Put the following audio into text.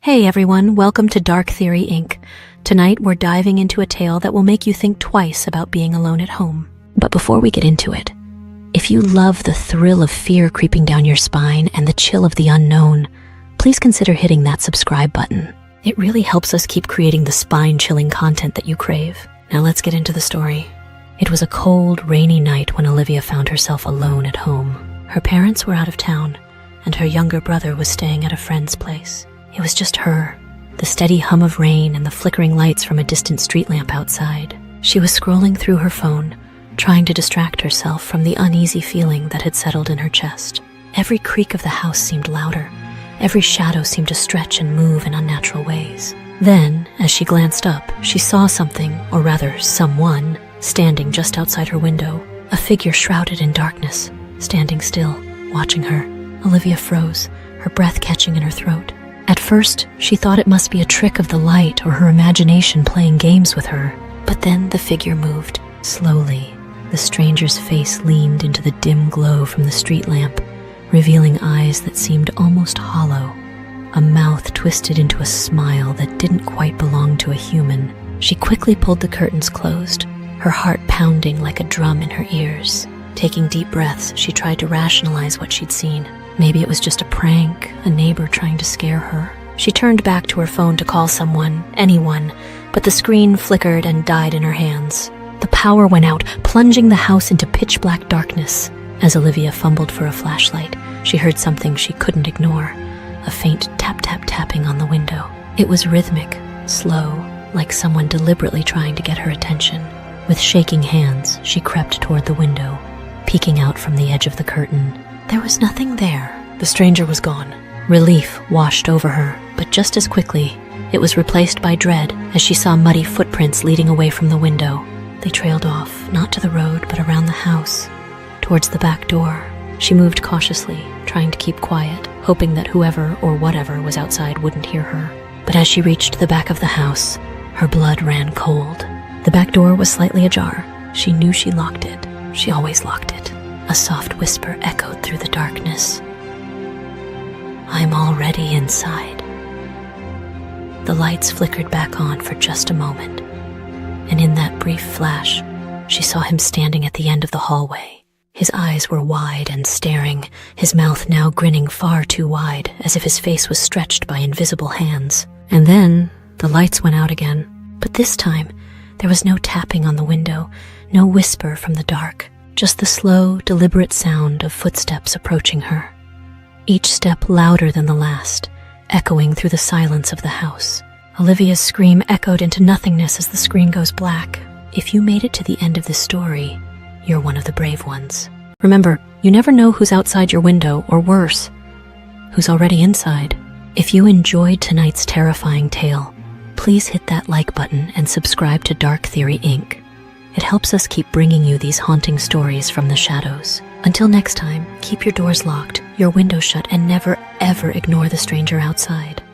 Hey everyone, welcome to Dark Theory Inc. Tonight we're diving into a tale that will make you think twice about being alone at home. But before we get into it, if you love the thrill of fear creeping down your spine and the chill of the unknown, please consider hitting that subscribe button. It really helps us keep creating the spine-chilling content that you crave. Now let's get into the story. It was a cold, rainy night when Olivia found herself alone at home. Her parents were out of town, and her younger brother was staying at a friend's place. It was just her, the steady hum of rain and the flickering lights from a distant street lamp outside. She was scrolling through her phone, trying to distract herself from the uneasy feeling that had settled in her chest. Every creak of the house seemed louder. Every shadow seemed to stretch and move in unnatural ways. Then, as she glanced up, she saw something, or rather someone, standing just outside her window. A figure shrouded in darkness, standing still, watching her. Olivia froze, her breath catching in her throat. At first, she thought it must be a trick of the light or her imagination playing games with her. But then the figure moved, slowly. The stranger's face leaned into the dim glow from the street lamp, revealing eyes that seemed almost hollow, a mouth twisted into a smile that didn't quite belong to a human. She quickly pulled the curtains closed, her heart pounding like a drum in her ears. Taking deep breaths, she tried to rationalize what she'd seen. Maybe it was just a prank, a neighbor trying to scare her. She turned back to her phone to call someone, anyone, but the screen flickered and died in her hands. The power went out, plunging the house into pitch-black darkness. As Olivia fumbled for a flashlight, she heard something she couldn't ignore, a faint tap-tap-tapping on the window. It was rhythmic, slow, like someone deliberately trying to get her attention. With shaking hands, she crept toward the window, peeking out from the edge of the curtain. There was nothing there. The stranger was gone. Relief washed over her, but just as quickly, it was replaced by dread as she saw muddy footprints leading away from the window. They trailed off, not to the road, but around the house, towards the back door. She moved cautiously, trying to keep quiet, hoping that whoever or whatever was outside wouldn't hear her. But as she reached the back of the house, her blood ran cold. The back door was slightly ajar. She knew she locked it. She always locked it. A soft whisper echoed through the darkness. "I'm already inside." The lights flickered back on for just a moment, and in that brief flash, she saw him standing at the end of the hallway. His eyes were wide and staring, his mouth now grinning far too wide, as if his face was stretched by invisible hands. And then the lights went out again, but this time there was no tapping on the window, no whisper from the dark. Just the slow, deliberate sound of footsteps approaching her. Each step louder than the last, echoing through the silence of the house. Olivia's scream echoed into nothingness as the screen goes black. If you made it to the end of this story, you're one of the brave ones. Remember, you never know who's outside your window, or worse, who's already inside. If you enjoyed tonight's terrifying tale, please hit that like button and subscribe to Dark Theory Inc. It helps us keep bringing you these haunting stories from the shadows. Until next time, keep your doors locked, your windows shut, and never ever ignore the stranger outside.